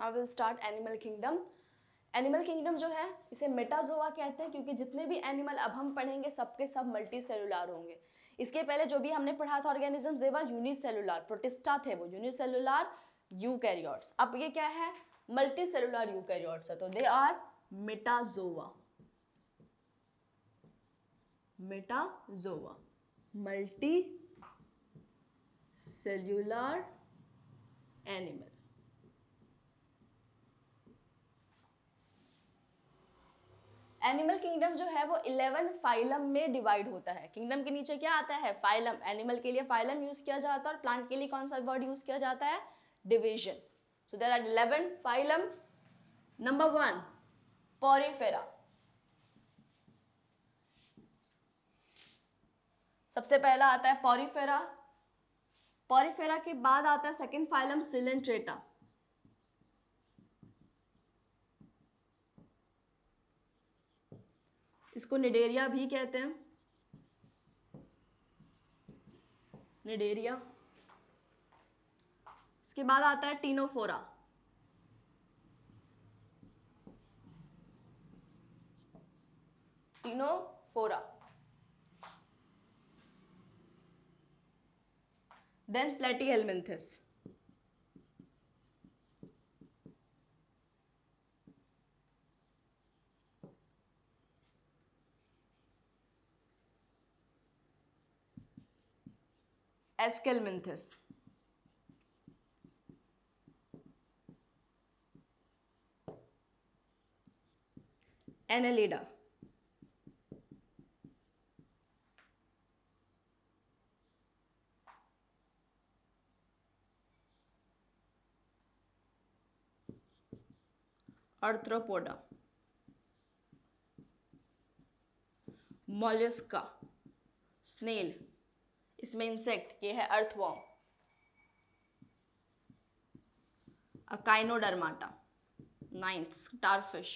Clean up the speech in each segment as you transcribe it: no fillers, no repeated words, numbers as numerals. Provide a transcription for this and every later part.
I will start animal kingdom. Animal kingdom जो है इसे मेटाजोआ कहते हैं क्योंकि जितने भी एनिमल अब हम पढ़ेंगे सबके सब मल्टी सेलुलर होंगे। इसके पहले जो भी हमने पढ़ा था organisms they were unicellular, protista थे वो यूनिसेलुलर यूकैरियोट्स। अब ये क्या है, मल्टी सेलुलर यूकैरियोट्स है, तो they are metazoa. Metazoa multi cellular animal. Animal kingdom जो है वो 11 फाइलम में डिवाइड होता है। किंगडम के नीचे क्या आता है, फाइलम। एनिमल के लिए फाइलम यूज किया जाता है और प्लांट के लिए कौन सा वर्ड यूज किया जाता है, division. So there are 11 phylum. Number 1 porifera, सबसे पहला आता है पॉरीफेरा। पॉरीफेरा के बाद आता है सेकंड फाइलम सिलेंट्रेटा। इसको निडेरिया भी कहते हैं, निडेरिया। इसके बाद आता है Ctenophora. Ctenophora. Then Platyhelminthes. Aschelminthes. Annelida. Arthropoda. Mollusca, snail, इसमें इंसेक्ट, ये है अर्थवॉर्म। अकाइनोडर्माटा, 9th starfish.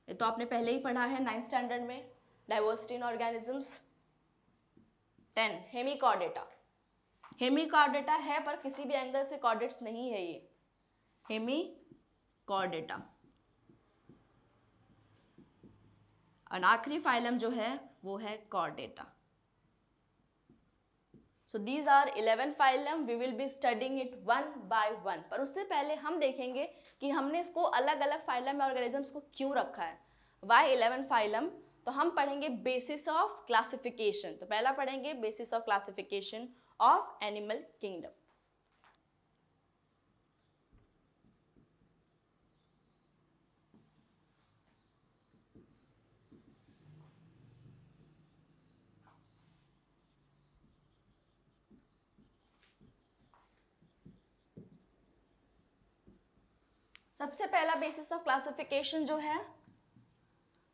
ये तो आपने पहले ही पढ़ा है 9th स्टैंडर्ड में, diversity in organisms. 10 Hemichordata. Hemichordata है पर किसी भी एंगल से कॉर्डेट्स नहीं है ये, हेमिकॉर्डेटा। और आखिरी फाइलम जो है वो है chordata. So these are 11 phylum, we will be studying it one by one. पर उससे पहले हम देखेंगे कि हमने इसको अलग अलग फाइलम में ऑर्गेनिजम्स को क्यों रखा है, वाई 11 फाइलम। तो हम पढ़ेंगे बेसिस ऑफ क्लासिफिकेशन। तो पहला पढ़ेंगे basis of classification of animal kingdom. सबसे पहला बेसिस ऑफ क्लासिफिकेशन जो है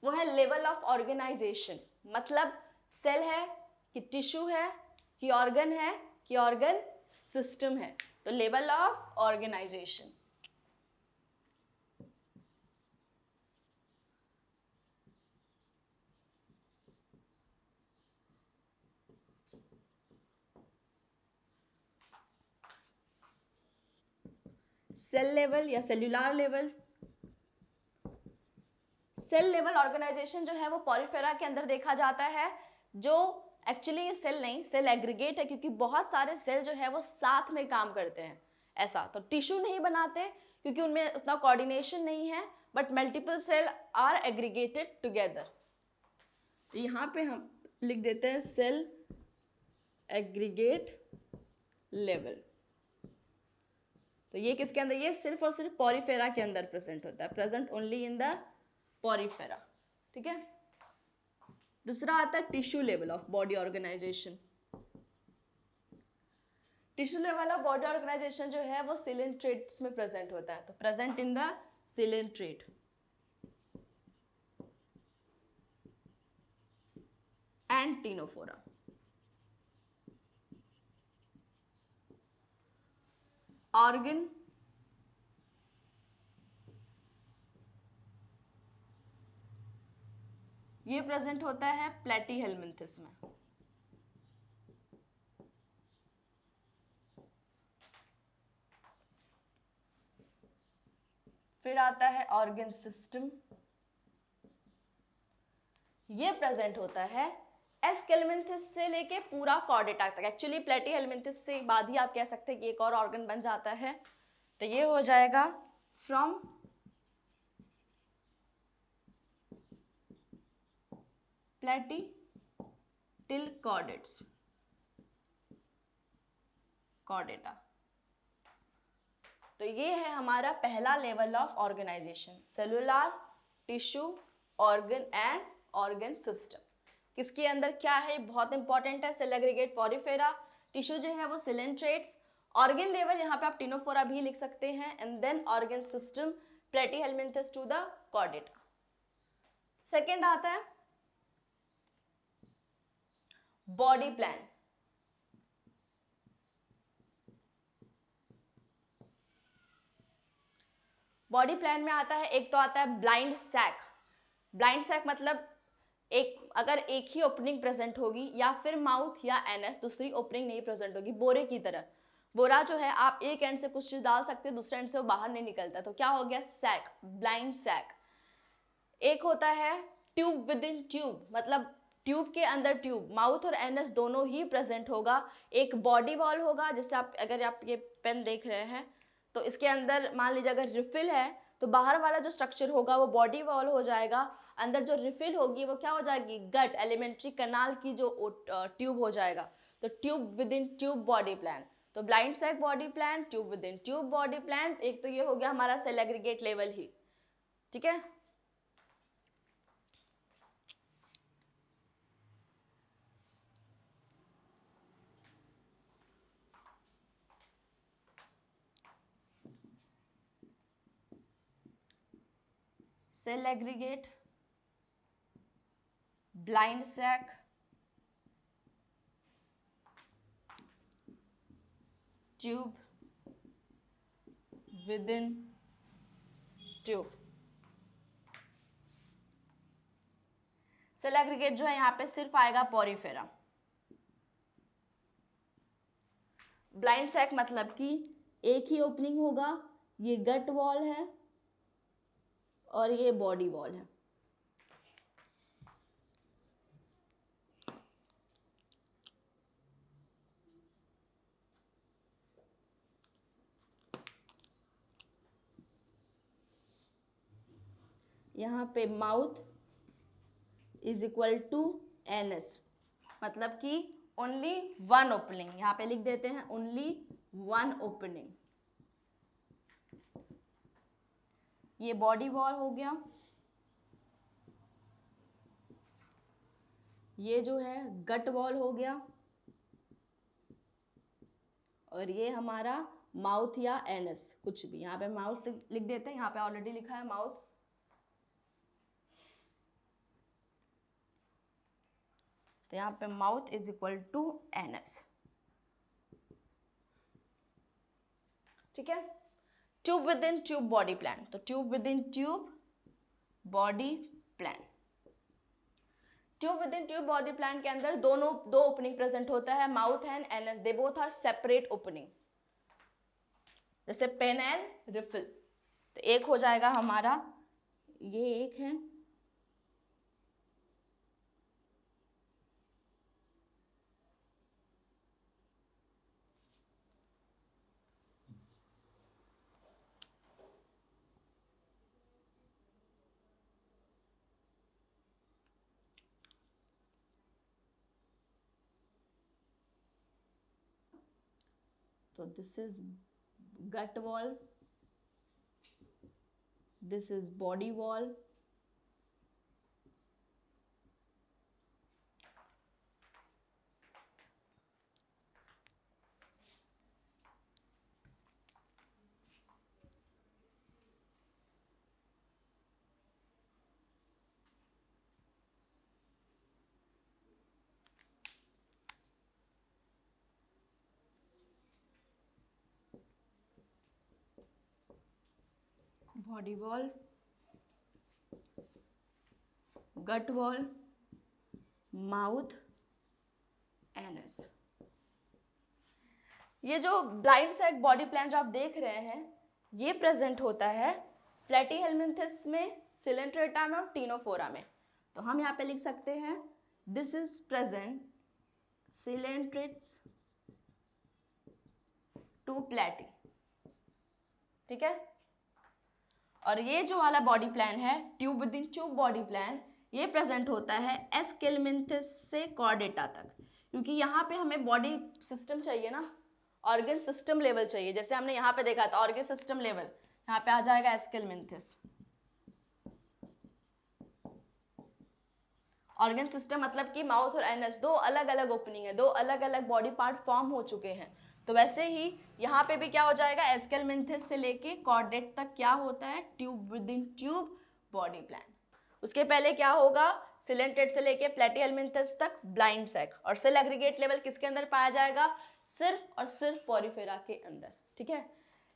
वो है लेवल ऑफ ऑर्गेनाइजेशन। मतलब सेल है कि टिश्यू है कि ऑर्गन है कि ऑर्गन सिस्टम है, तो level of organisation. Cell level या cellular level. Cell level organisation जो है वो पॉरीफेरा के अंदर देखा जाता है, जो एक्चुअली ये सेल नहीं, सेल एग्रीगेट है क्योंकि बहुत सारे सेल जो है वो साथ में काम करते हैं। ऐसा तो टिश्यू नहीं बनाते क्योंकि उनमें उतना कोऑर्डिनेशन नहीं है, but multiple cell are aggregated together. यहाँ पे हम लिख देते हैं सेल एग्रीगेट लेवल। तो ये किसके अंदर, ये सिर्फ और सिर्फ पॉरीफेरा के अंदर प्रेजेंट होता है, present only in the porifera. ठीक है। दूसरा आता है tissue level of body organization. Tissue level of body organization जो है वो सिलेंट्रेट्स में प्रेजेंट होता है, तो present in the coelenterate. And ctenophora. Organ ये प्रेजेंट होता है प्लेटीहेलमिन्थस में। फिर आता है ऑर्गन सिस्टम, ये प्रेजेंट होता है एस्केलेमेंथिस से लेके पूरा कॉर्डेटा तक। एक्चुअली प्लेटीहेल्मिन्थिस से बाद ही आप कह सकते हैं कि एक और ऑर्गन बन जाता है, तो ये हो जाएगा फ्रॉम प्लेटी टिल कॉर्डेट्स, कॉर्डेटा। तो ये है हमारा पहला level of organization, cellular, tissue, organ and organ system. किसके अंदर क्या है, बहुत इंपॉर्टेंट है, सेल एग्रीगेट, पॉरीफेरा, टिश्यू जो है वो सिलेंट्रेट्स, ऑर्गन लेवल यहाँ पे आप टिनोफोरा भी लिख सकते हैं, and then organ system Platyhelminthes to the Chordata. Second आता है बॉडी प्लान। बॉडी प्लान में आता है, एक तो आता है ब्लाइंड सैक। ब्लाइंड सैक मतलब अगर एक ही ओपनिंग प्रेजेंट होगी या फिर माउथ या एनएस, दूसरी ओपनिंग नहीं प्रेजेंट होगी, बोरे की तरह। बोरा जो है आप एक एंड से कुछ चीज डाल सकते हैं, दूसरे एंड से वो बाहर नहीं निकलता, तो क्या हो गया, सैक, ब्लाइंड सैक। एक होता है ट्यूब विद इन ट्यूब, मतलब ट्यूब के अंदर ट्यूब, माउथ और एनएस दोनों ही प्रेजेंट होगा। एक बॉडी वॉल होगा, जिससे आप अगर आप ये पेन देख रहे हैं तो इसके अंदर मान लीजिए अगर रिफिल है तो बाहर वाला जो स्ट्रक्चर होगा वो बॉडी वॉल हो जाएगा, अंदर जो रिफिल होगी वो क्या हो जाएगी, गट, एलिमेंट्री कैनाल की जो ट्यूब हो जाएगा। तो tube within tube body plan, तो blind sac body plan, tube within tube body plan. एक तो ये हो गया हमारा सेल एग्रीगेट लेवल ही, ठीक है। Cell aggregate, blind sac, tube within tube. Cell aggregate जो है यहाँ पे सिर्फ आएगा पॉरीफेरा। ब्लाइंड सैक मतलब कि एक ही ओपनिंग होगा, ये गट वॉल है और ये बॉडी वॉल है। यहाँ पे mouth is equal to anus, मतलब कि ओनली वन ओपनिंग, यहाँ पे लिख देते हैं ओनली वन ओपनिंग। ये बॉडी वॉल हो गया, ये जो है गट वॉल हो गया, और ये हमारा माउथ या एनएस, कुछ भी। यहाँ पे माउथ लिख देते हैं, यहाँ पे ऑलरेडी लिखा है माउथ, तो यहाँ पे mouth is equal to anus, ठीक है। Tube within tube body plan, तो tube within tube body plan. Tube within tube body plan के अंदर दो ओपनिंग प्रेजेंट होता है, mouth and anus, they both are separate opening, जैसे pen and refill. तो एक हो जाएगा हमारा, ये एक है, so this is gut wall, this is body wall, body wall, gut wall, mouth, NS. ये जो ब्लाइंड सैक बॉडी प्लान जो आप देख रहे हैं, ये प्रेजेंट होता है प्लेटीहेल्मिन्थेस में सिलेंट्रेटा में और टीनोफोरा में। तो हम यहाँ पे लिख सकते हैं this is present coelenterates to platy, ठीक है। और ये जो वाला बॉडी प्लान है tube within tube body plan, ये प्रेजेंट होता है एस्केल्मिन्थेस से कॉर्डेटा तक, क्योंकि यहाँ पे हमें बॉडी सिस्टम चाहिए ना, ऑर्गन सिस्टम लेवल चाहिए। जैसे हमने यहाँ पे देखा था ऑर्गन सिस्टम लेवल, यहाँ पे आ जाएगा एस्केल्मिन्थेस। ऑर्गन सिस्टम मतलब कि माउथ और एनस दो अलग अलग ओपनिंग है, दो अलग अलग बॉडी पार्ट फॉर्म हो चुके हैं। तो वैसे ही यहाँ पे भी क्या हो जाएगा, एस्केल्मिन्थेस से लेके कॉर्डेट तक क्या होता है, tube within tube body plan. उसके पहले क्या होगा, सिलेंट्रेट से लेके प्लेटीहेल्मिन्थेस तक ब्लाइंड सैक, और सेल एग्रीगेट लेवल किसके अंदर पाया जाएगा, सिर्फ और सिर्फ पोरिफेरा के अंदर, ठीक है।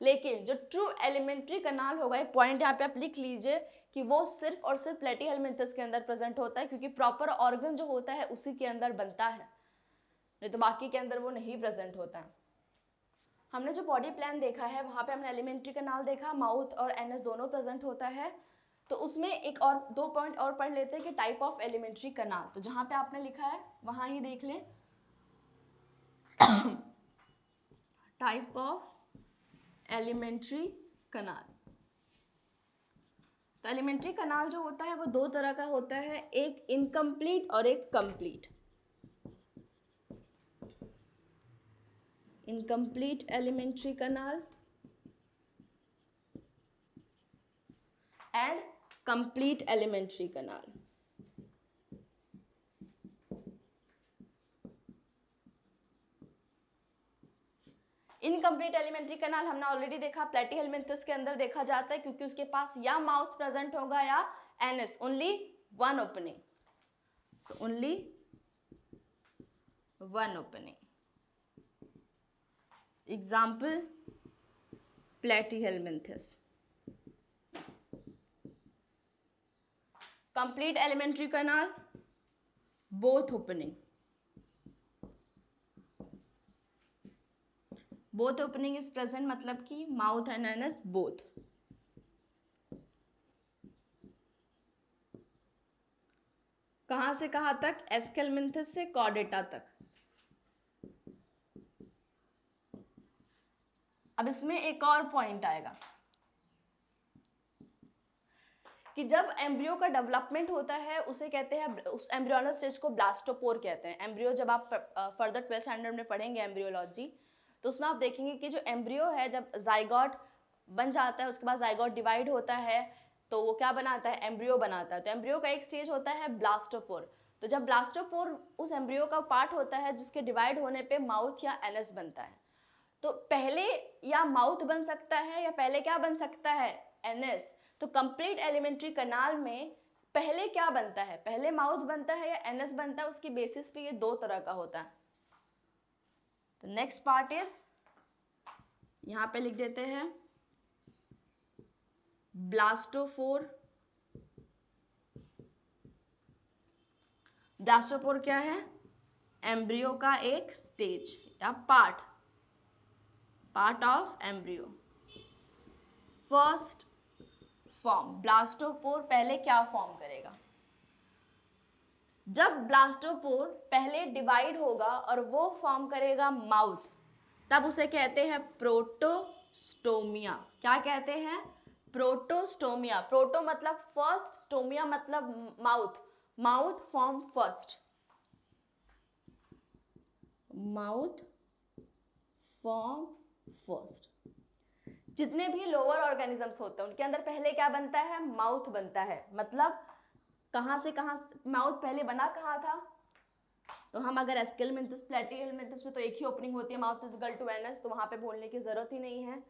लेकिन जो ट्रू एलिमेंट्री कनाल होगा, एक पॉइंट यहाँ पे आप लिख लीजिए कि वो सिर्फ और सिर्फ प्लेटीहेल्मिन्थेस के अंदर प्रेजेंट होता है, क्योंकि प्रॉपर ऑर्गन जो होता है उसी के अंदर बनता है, नहीं तो बाकी के अंदर वो नहीं प्रेजेंट होता है। हमने जो बॉडी प्लान देखा है वहाँ पे हमने एलिमेंट्री कनाल देखा, माउथ और एनस दोनों प्रेजेंट होता है। तो उसमें एक और दो पॉइंट और पढ़ लेते हैं कि टाइप ऑफ एलिमेंट्री कनाल। तो जहाँ पे आपने लिखा है वहाँ ही देख लें, टाइप ऑफ एलिमेंट्री कनाल। तो एलिमेंट्री कनाल जो होता है वो दो तरह का होता है, एक इनकम्प्लीट और एक complete. Incomplete elementary kanal and complete elementary kanal. Incomplete elementary कनाल हमने ऑलरेडी देखा, प्लेटीहेल्मिन्थेस के अंदर देखा जाता है, क्योंकि उसके पास या माउथ प्रेजेंट होगा या anus, only one opening, so only one opening. Example Platyhelminthes. Complete elementary kanal both opening, both opening is present, मतलब कि माउथ एंड एनस बोथ। कहां से कहां तक, एस्केल्मिन्थेस से कॉर्डेटा तक। अब इसमें एक और पॉइंट आएगा कि जब एम्ब्रियो का डेवलपमेंट होता है उसे कहते हैं, उस एम्ब्रियोनल स्टेज को ब्लास्टोपोर कहते हैं। एम्ब्रियो जब आप फर्दर 12th स्टैंडर्ड में पढ़ेंगे एम्ब्रियोलॉजी, तो उसमें आप देखेंगे कि जो एम्ब्रियो है जब जाइगोट बन जाता है, उसके बाद जाइगोट डिवाइड होता है तो वो क्या बनाता है, एम्ब्रियो बनाता है। तो एम्ब्रियो का एक स्टेज होता है ब्लास्टोपोर। तो जब ब्लास्टोपोर उस एम्ब्रियो का पार्ट होता है जिसके डिवाइड होने पे माउथ या एनस बनता है, तो पहले या माउथ बन सकता है या पहले क्या बन सकता है, एनस। तो कंप्लीट एलिमेंट्री कनाल में पहले क्या बनता है, पहले माउथ बनता है या एनस बनता है, उसकी बेसिस पे ये दो तरह का होता है। तो नेक्स्ट पार्ट इज, यहां पे लिख देते हैं ब्लास्टोफोर। ब्लास्टोफोर क्या है, एम्ब्रियो का एक स्टेज या part of embryo. First form, blastopore पहले क्या फॉर्म करेगा, जब ब्लास्टोपोर पहले डिवाइड होगा और वो फॉर्म करेगा माउथ, तब उसे कहते हैं प्रोटोस्टोमिया। क्या कहते हैं, प्रोटोस्टोमिया। प्रोटो मतलब फर्स्ट, स्टोमिया मतलब mouth, mouth form first, mouth form first. जितने भी लोअर ऑर्गेनिजम्स होते हैं उनके अंदर पहले क्या बनता है, माउथ बनता है। मतलब कहाँ से कहाँ माउथ पहले बना कहाँ था, तो हम अगर एस्केल्मिन्थेस प्लेटीहेल्मिन्थेस में तो एक ही ओपनिंग होती है, mouth is equal to anus, तो वहाँ पे बोलने की जरूरत ही नहीं है।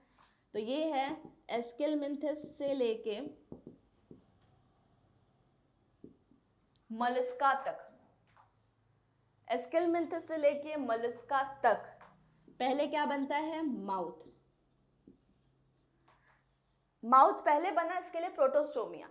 तो ये है एस्केल्मिन्थेस से लेके मलस्का तक, एस्केल्मिन्थेस से लेके मलस्का तक पहले क्या बनता है, माउथ। माउथ पहले बना, इसके लिए प्रोटोस्टोमिया।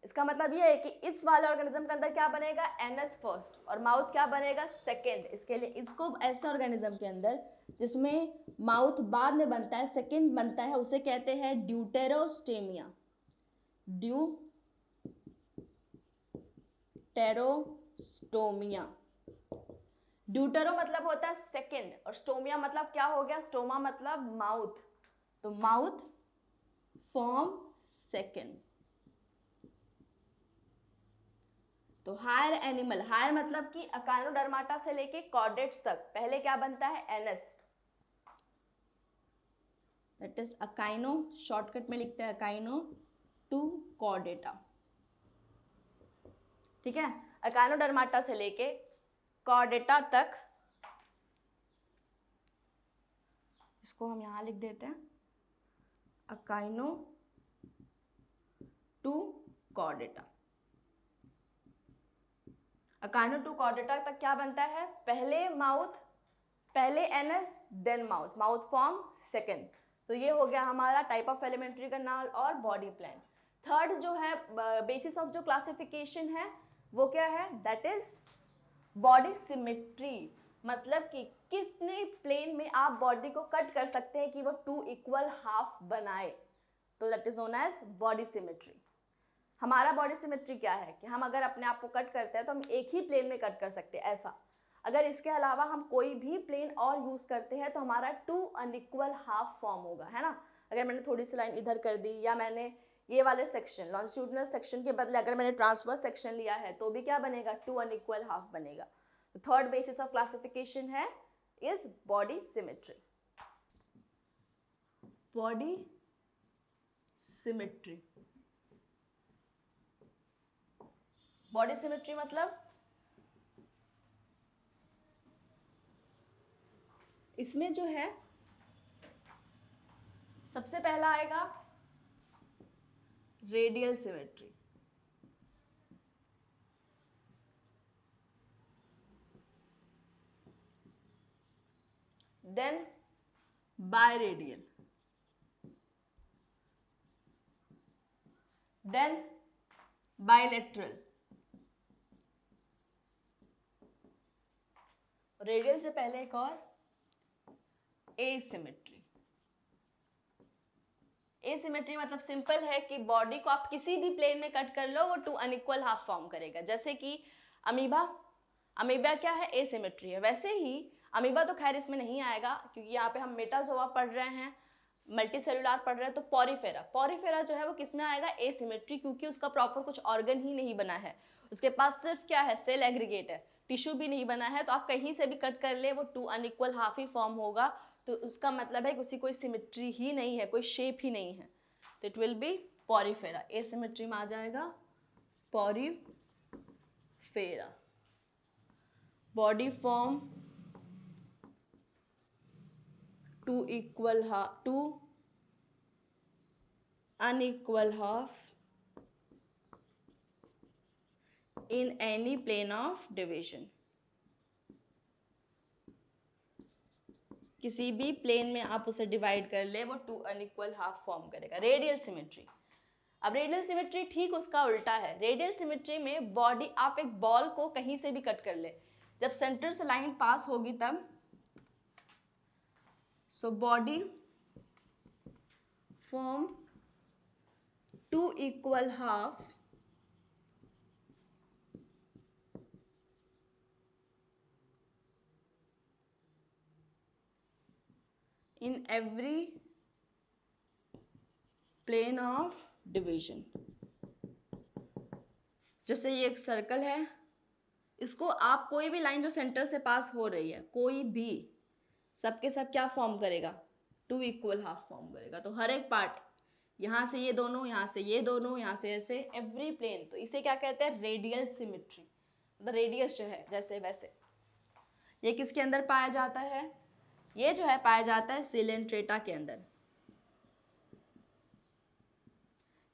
इसका मतलब ये है कि इस वाले ऑर्गेनिज्म के अंदर क्या बनेगा, एनएस फर्स्ट और माउथ क्या बनेगा, सेकेंड। इसके लिए इसको ऐसे ऑर्गेनिज्म के अंदर जिसमें माउथ बाद में बनता है, सेकेंड बनता है, उसे कहते हैं ड्यूटेरोस्टोमिया। ड्यूटेरोस्टोमिया। ड्यूटेरो मतलब होता है सेकेंड और स्टोमिया मतलब क्या हो गया, स्टोमा मतलब माउथ, तो माउथ फॉर्म सेकेंड। तो हायर एनिमल, हायर मतलब कि अकाइनोडर्माटा से लेके कॉर्डेट्स तक पहले क्या बनता है, एनस, दैट इज अकाइनो, शॉर्टकट में लिखते हैं अकाइनो टू कॉर्डेटा, ठीक है। अकाइनोडर्माटा से लेके कॉर्डेटा तक, इसको हम यहां लिख देते हैं echino to chordata. Echino to chordata तक क्या बनता है, पहले माउथ, पहले anus then mouth, mouth form second. तो ये हो गया हमारा टाइप ऑफ एलिमेंट्री कैनाल और बॉडी प्लान। थर्ड जो है बेसिस ऑफ जो क्लासिफिकेशन है वो क्या है, दैट इज बॉडी सिमेट्री, मतलब कि कितने प्लेन में आप बॉडी को कट कर सकते हैं कि वो 2 इक्वल हाफ बनाए, तो that is known as body symmetry. हमारा बॉडी सिमेट्री क्या है कि हम अगर अपने आप को कट करते हैं तो हम एक ही प्लेन में कट कर सकते हैं, ऐसा। अगर इसके अलावा हम कोई भी प्लेन और यूज करते हैं तो हमारा 2 अनइक्वल हाफ फॉर्म होगा, है ना। अगर मैंने थोड़ी सी लाइन इधर कर दी या मैंने ये वाले सेक्शन लॉन्जिट्यूडिनल सेक्शन के बदले अगर मैंने ट्रांसवर्स सेक्शन लिया है तो भी क्या बनेगा, 2 अनइक्वल हाफ बनेगा। तो थर्ड बेसिस ऑफ क्लासिफिकेशन है is body symmetry. Body symmetry, body symmetry मतलब इसमें जो है सबसे पहला आएगा radial symmetry, then biradial, then bilateral, radial से पहले एक और एसिमेट्री। एसिमेट्री मतलब सिंपल है कि बॉडी को आप किसी भी प्लेन में कट कर लो वो 2 अनइक्वल हाफ फॉर्म करेगा, जैसे कि अमीबा, अमीबा क्या है, एसिमेट्री है। वैसे ही अमीबा तो खैर इसमें नहीं आएगा क्योंकि यहाँ पे हम मेटाजोआ पढ़ रहे हैं, मल्टीसेलुलर पढ़ रहे हैं, तो पॉरीफेरा, पॉरीफेरा जो है वो किसमें आएगा, एसिमेट्री, क्योंकि उसका प्रॉपर कुछ ऑर्गन ही नहीं बना है, उसके पास सिर्फ क्या है, सेल एग्रीगेट है, टिश्यू भी नहीं बना है, तो आप कहीं से भी कट कर ले वो 2 अनइक्वल हाफ ही फॉर्म होगा, तो उसका मतलब है कि उसकी कोई सिमेट्री ही नहीं है, कोई शेप ही नहीं है, तो it will be Porifera. Asymmetry में आ जाएगा Porifera. Body form 2 unequal half in any plane of division, किसी भी प्लेन में आप उसे डिवाइड कर ले वो 2 अनइक्वल हाफ फॉर्म करेगा। रेडियल सिमेट्री, अब रेडियल सिमेट्री ठीक उसका उल्टा है। रेडियल सिमेट्री में बॉडी, आप एक बॉल को कहीं से भी कट कर ले, जब सेंटर से लाइन पास होगी तब, so body form 2 equal half in every plane of division। जैसे ये एक सर्कल है, इसको आप कोई भी लाइन जो सेंटर से पास हो रही है, कोई भी, सबके सब क्या फॉर्म करेगा, 2 इक्वल हाफ फॉर्म करेगा। तो हर एक पार्ट, यहाँ से ये दोनों, यहाँ से ये दोनों, यहाँ से ऐसे, एवरी प्लेन, तो इसे क्या कहते हैं, रेडियल सिमेट्री। मतलब रेडियस जो है जैसे वैसे। ये किसके अंदर पाया जाता है, ये जो है पाया जाता है सिलेंट्रेटा के अंदर।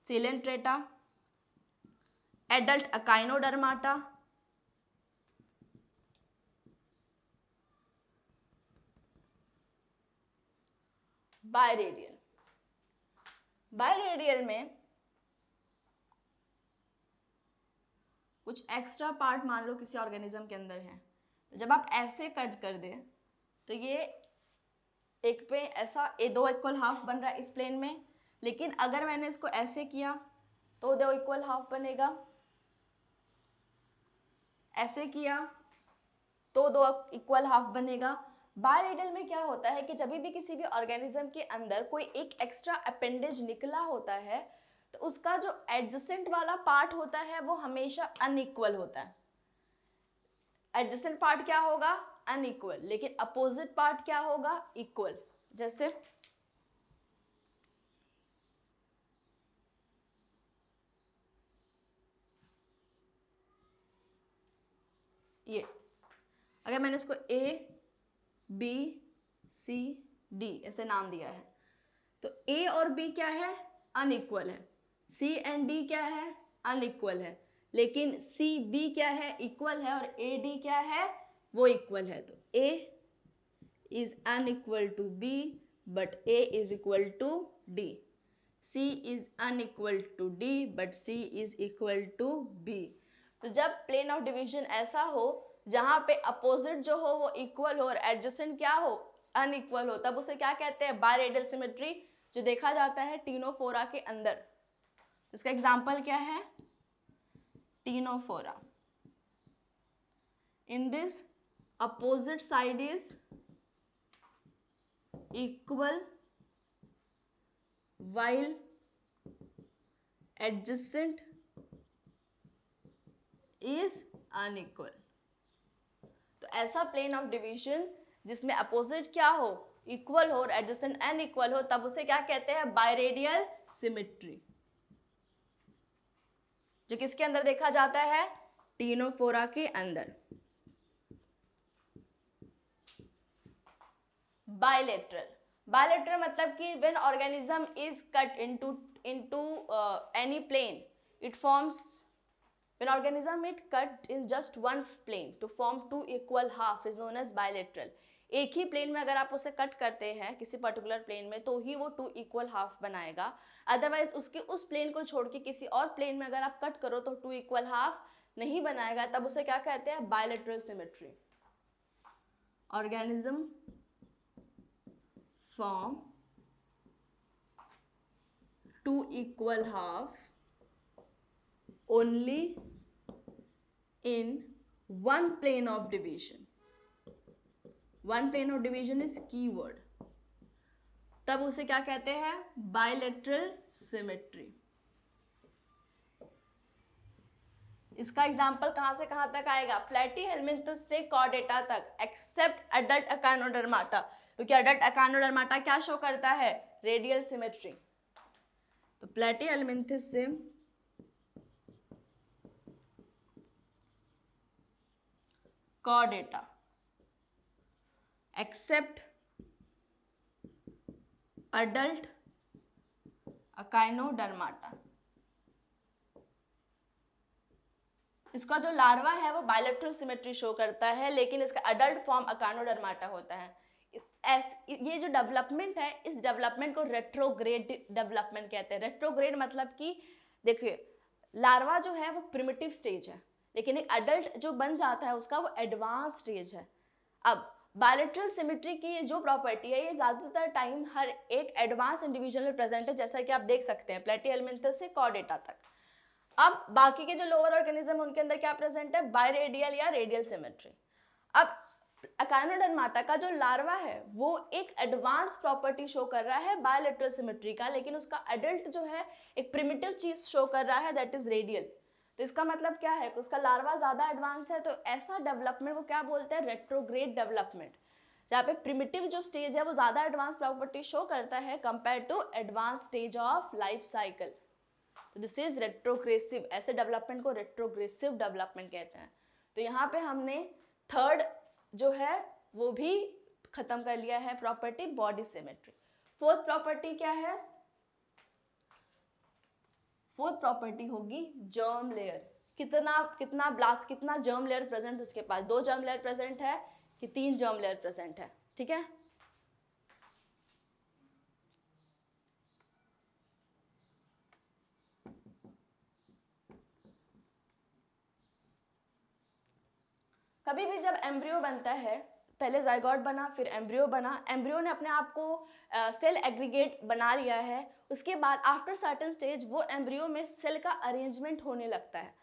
Coelenterata, adult Echinodermata, biradial. Biradial में कुछ एक्स्ट्रा पार्ट मान लो किसी ऑर्गेनिज्म के अंदर है, तो जब आप ऐसे कट कर दें तो ये एक पे ऐसा दो इक्वल हाफ बन रहा है इस प्लेन में, लेकिन अगर मैंने इसको ऐसे किया तो दो इक्वल हाफ बनेगा, ऐसे किया तो दो इक्वल हाफ बनेगा। बायरेडियल में क्या होता है कि जब भी किसी भी ऑर्गेनिज्म के अंदर कोई एक एक्स्ट्रा अपेंडेज निकला होता है तो उसका जो एडजेसेंट वाला पार्ट होता है वो हमेशा अनइक्वल होता है। एडजेसेंट पार्ट क्या होगा? अनइक्वल, लेकिन अपोजिट पार्ट क्या होगा? इक्वल। जैसे ये, अगर मैंने इसको ए बी सी डी ऐसे नाम दिया है तो ए और बी क्या है? अनइक्वल है। सी एंड डी क्या है? अनइक्वल है। लेकिन सी बी क्या है? इक्वल है। और ए डी क्या है? वो इक्वल है। तो A is unequal to B but A is equal to D. C is unequal to D but C is equal to B. तो जब प्लेन ऑफ डिवीजन ऐसा हो जहां पे अपोजिट जो हो वो इक्वल हो और एडजेसेंट क्या हो? अनइक्वल हो, तब उसे क्या कहते हैं? बायरेडियल सिमेट्री, जो देखा जाता है टीनोफोरा के अंदर। इसका एग्जाम्पल क्या है? Ctenophora. In this opposite side is equal while adjacent is unequal। तो ऐसा प्लेन ऑफ डिवीजन जिसमें अपोजिट क्या हो? इक्वल हो और एडजेसेंट अनइक्वल हो, तब उसे क्या कहते हैं? बायरेडियल सिमेट्री, जो किसके अंदर देखा जाता है? टीनोफोरा के अंदर। बायलेटरल, बायलेटरल मतलब कि when organism is cut into any plane, it forms, when organism is cut in just one plane to form two equal half is known as bilateral। एक ही प्लेन में अगर आप उसे कट करते हैं किसी पर्टिकुलर प्लेन में तो ही वो टू इक्वल हाफ बनाएगा, अदरवाइज उसके उस प्लेन को छोड़ के किसी और प्लेन में अगर आप कट करो तो टू इक्वल हाफ नहीं बनाएगा, तब उसे क्या कहते हैं? Bilateral symmetry. Organism form two equal half only in one plane of division। one plane of division is keyword, तब उसे क्या कहते हैं? Bilateral symmetry. इसका एग्जाम्पल कहां से कहां तक आएगा? प्लेटीहेल्मिन्थस से कॉर्डेटा तक, एक्सेप्ट एडल्ट एकाइनोडर्माटा, क्योंकि एडल्ट एकाइनोडर्माटा क्या शो करता है? Radial symmetry. तो प्लेटीहेल्मिन्थस से कॉर्डेटा एक्सेप्ट एडल्ट एकाइनोडर्माटा, इसका जो लार्वा है वो बायलेटरल सिमेट्री शो करता है, लेकिन इसका अडल्ट फॉर्म एकाइनोडर्माटा होता है। ये जो डेवलपमेंट है, इस डेवलपमेंट को रेट्रोग्रेड डेवलपमेंट कहते हैं। रेट्रोग्रेड मतलब कि देखिए, लार्वा जो है वो प्रिमिटिव स्टेज है, लेकिन एक अडल्ट जो बन जाता है उसका वो एडवांस स्टेज है। अब बायलेटरल सिमेट्री की जो प्रॉपर्टी है ये ज़्यादातर टाइम हर एक एडवांस इंडिविजुअल में प्रेजेंट है, जैसा कि आप देख सकते हैं प्लेटीहेल्मिन्थस से कॉर्डेटा तक। अब बाकी के जो लोअर ऑर्गेनिज्म उनके अंदर क्या प्रेजेंट है? बायरेडियल या रेडियल सिमेट्री। अब एकाइनोडर्माटा का जो लार्वा है वो एक एडवांस प्रॉपर्टी शो कर रहा है बायलेटरल सिमेट्री का, लेकिन उसका एडल्ट जो है एक प्रिमिटिव चीज शो कर रहा है, दैट इज रेडियल। तो इसका मतलब क्या है? उसका लार्वा ज्यादा एडवांस है, तो ऐसा डेवलपमेंट को क्या बोलते हैं? रेट्रोग्रेड डेवलपमेंट, जहाँ पे प्रिमिटिव जो स्टेज है वो ज्यादा एडवांस प्रॉपर्टी शो करता है compare to advance stage of life cycle. तो दिस इज रेट्रोग्रेसिव, ऐसे डेवलपमेंट को रेट्रोग्रेसिव डेवलपमेंट कहते हैं। तो यहाँ पे हमने थर्ड जो है वो भी खत्म कर लिया है property, body symmetry. Fourth property क्या है? फोर्थ प्रॉपर्टी होगी जर्म लेयर। कितना ब्लास्ट, कितना जर्म लेयर प्रेजेंट उसके पास? 2 जर्म लेयर प्रेजेंट है कि 3 जर्म लेयर प्रेजेंट है? ठीक है, कभी भी जब एम्ब्रियो बनता है, पहले जाइगोट बना, फिर एम्ब्रियो बना, एम्ब्रियो ने अपने आप को सेल एग्रीगेट बना लिया है, उसके बाद आफ्टर सर्टेन स्टेज वो एम्ब्रियो में सेल का अरेंजमेंट होने लगता है।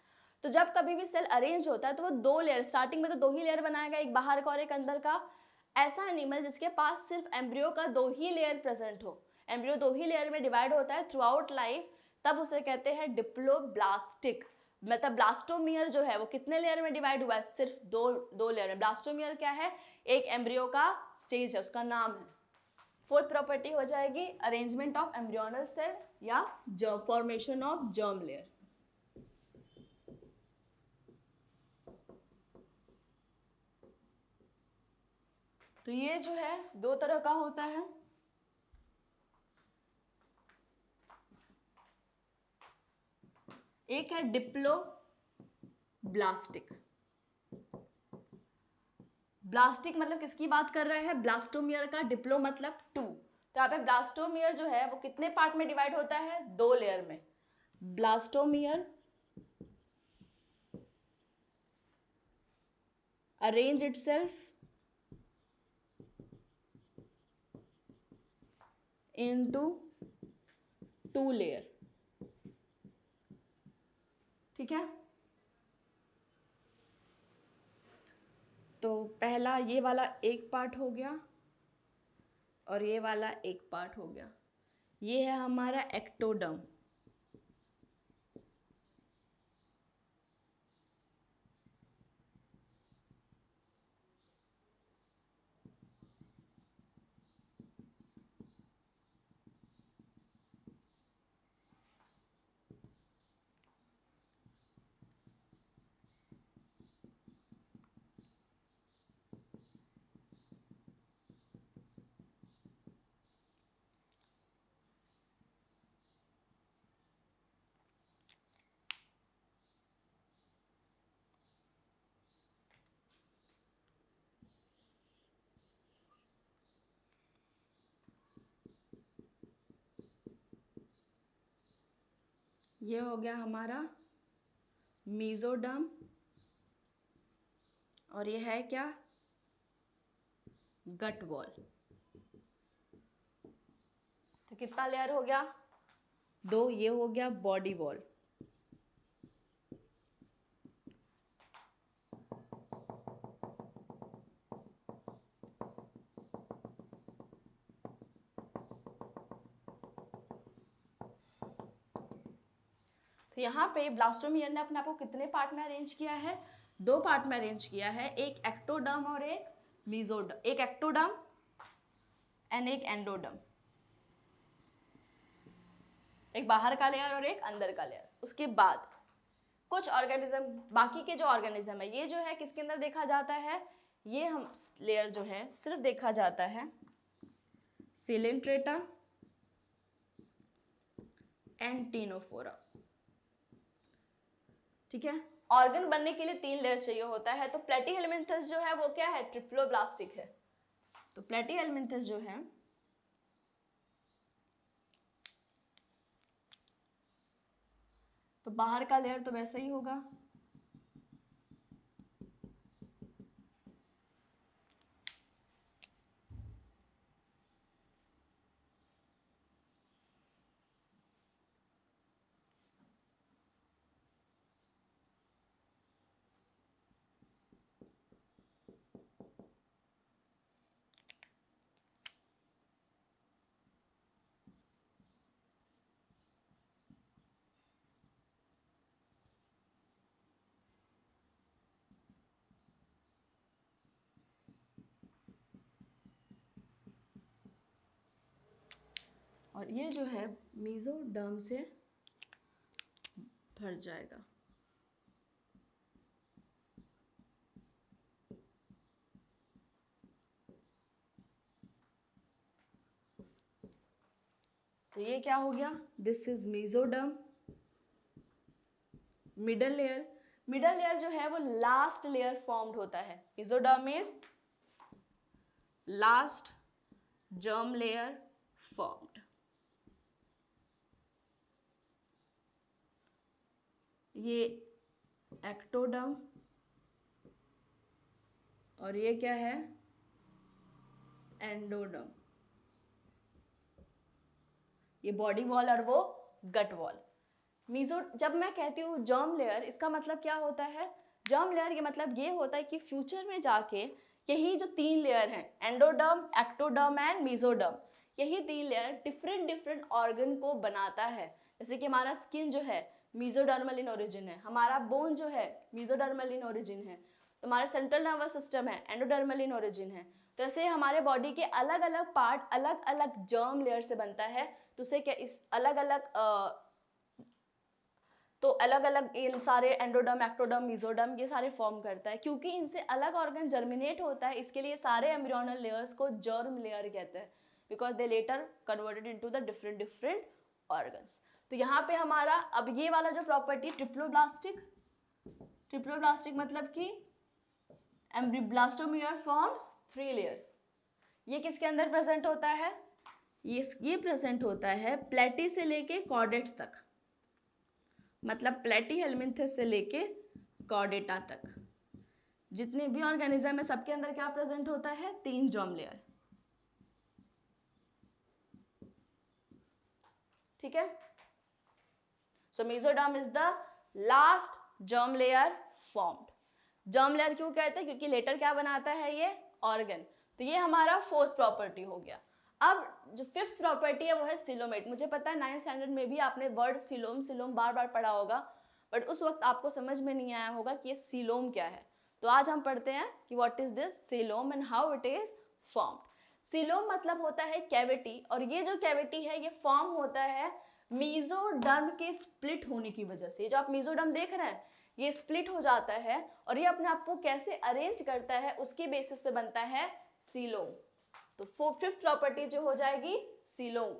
तो जब कभी भी सेल अरेंज होता है तो वो दो लेयर, स्टार्टिंग में तो दो ही लेयर बनाएगा, एक बाहर का और एक अंदर का। ऐसा एनिमल जिसके पास सिर्फ एम्ब्रियो का दो ही लेयर प्रेजेंट हो, एम्ब्रियो दो ही लेयर में डिवाइड होता है थ्रू आउट लाइफ, तब उसे कहते हैं डिप्लोब्लास्टिक। मतलब ब्लास्टोमियर जो है वो कितने लेयर में डिवाइड हुआ है, सिर्फ दो लेयर में। ब्लास्टोमियर क्या है, एक एम्ब्रियो का स्टेज है, उसका नाम है। फोर्थ प्रॉपर्टी हो जाएगी अरेंजमेंट ऑफ एम्ब्रियोनल सेल या फॉर्मेशन ऑफ जर्म लेयर। तो ये जो है दो तरह का होता है। एक है डिप्लोब्लास्टिक। ब्लास्टिक मतलब किसकी बात कर रहे हैं, ब्लास्टोमियर का। डिप्लो मतलब टू। तो यहाँ पे ब्लास्टोमियर जो है वो कितने पार्ट में डिवाइड होता है, दो लेयर में। Blastomere arrange itself into two layer. ठीक है, तो पहला ये वाला एक पार्ट हो गया और ये वाला एक पार्ट हो गया। ये है हमारा एक्टोडर्म। ये हो गया हमारा मीजोडर्म और ये है क्या, गट वॉल। तो कितना लेयर हो गया, दो। ये हो गया बॉडी वॉल। तो यहाँ पे ब्लास्टोमियर ने अपने आप को कितने पार्ट में अरेंज किया है, दो पार्ट में अरेंज किया है, एक एक्टोडर्म और एक मीजोडर्म। एक एक्टोडर्म एंड एक एंडोडर्म, एक बाहर का लेयर और एक अंदर का लेयर। उसके बाद कुछ ऑर्गेनिज्म, बाकी के जो ऑर्गेनिज्म है ये जो है किसके अंदर देखा जाता है, ये हम लेयर जो है सिर्फ देखा जाता है सिलेंट्रेटा एंड टिनोफोरा। ठीक है, ऑर्गन बनने के लिए तीन लेयर चाहिए होता है। तो प्लेटीहेल्मिन्थस जो है वो क्या है, ट्रिप्लोब्लास्टिक है। तो प्लेटीहेल्मिन्थस जो है तो बाहर का लेयर तो वैसा ही होगा, और ये जो है मीजोडर्म से भर जाएगा। तो ये क्या हो गया, this is mesoderm. Middle layer, middle layer जो है वो लास्ट लेयर फॉर्म्ड होता है। Mesoderm is last germ layer formed. ये एक्टोडर्म और ये क्या है, एंडोडर्म। ये बॉडी वॉल और वो गट वॉल। मीजो, जब मैं कहती हूँ जर्म लेयर, इसका मतलब क्या होता है, जर्म लेयर ये मतलब ये होता है कि फ्यूचर में जाके यही जो 3 लेयर हैं, एंडोडर्म, एक्टोडर्म एंड मीजोडर्म, यही 3 लेयर डिफरेंट डिफरेंट ऑर्गन को बनाता है। जैसे कि हमारा स्किन जो है मीजोडर्मल इन ओरिजिन है, हमारा बोन जो है मीजोडर्मल इन ओरिजिन है, तो हमारा सेंट्रल नर्वस सिस्टम है एंडोडर्मल इन ओरिजिन है। तो ऐसे हमारे बॉडी के अलग अलग पार्ट अलग अलग जर्म लेयर से बनता है। तो उसे क्या, इस अलग अलग ये सारे एंडोडर्म, एक्टोडर्म, मीजोडर्म ये सारे फॉर्म करता है। क्योंकि इनसे अलग ऑर्गन जर्मिनेट होता है, इसके लिए सारे एम्ब्रियोनल लेयर्स को जर्म लेयर कहते हैं, because they letter converted into the different different organs. तो यहाँ पे हमारा अब ये वाला जो प्रॉपर्टी ट्रिप्लोब्लास्टिक, ट्रिप्लोब्लास्टिक मतलब कि ब्लास्टोमियर फॉर्म्स 3 लेयर, ये किसके अंदर प्रेजेंट होता है, ये प्रेजेंट होता है प्लेटी से लेके कॉर्डेट्स तक, मतलब प्लेटी हेलमिंथेस से लेके कॉर्डेटा तक जितने भी ऑर्गेनिज्म है सबके अंदर क्या प्रेजेंट होता है, 3 जर्म लेयर। ठीक है, so mesoderm is the last germ layer formed. Germ layer क्यों कहते हैं, क्योंकि लेटर क्या बनाता है, ये ऑर्गन। तो ये हमारा 4th प्रॉपर्टी हो गया। अब जो 5th प्रॉपर्टी है वो है सिलोमेट। मुझे पता है 9th स्टैंडर्ड में भी आपने वर्ड सिलोम बार बार पढ़ा होगा, बट उस वक्त आपको समझ में नहीं आया होगा कि ये सिलोम क्या है। तो आज हम पढ़ते हैं कि what is this coelom and how it is formed. Coelom मतलब होता है कैविटी, और ये जो कैविटी है ये फॉर्म होता है मीजोडर्म के स्प्लिट होने की वजह से। जो आप मीजोडर्म देख रहे हैं ये स्प्लिट हो जाता है, और ये अपने आप को कैसे अरेंज करता है उसके बेसिस पे बनता है सिलोम। तो 5th प्रॉपर्टी जो हो जाएगी सिलोम।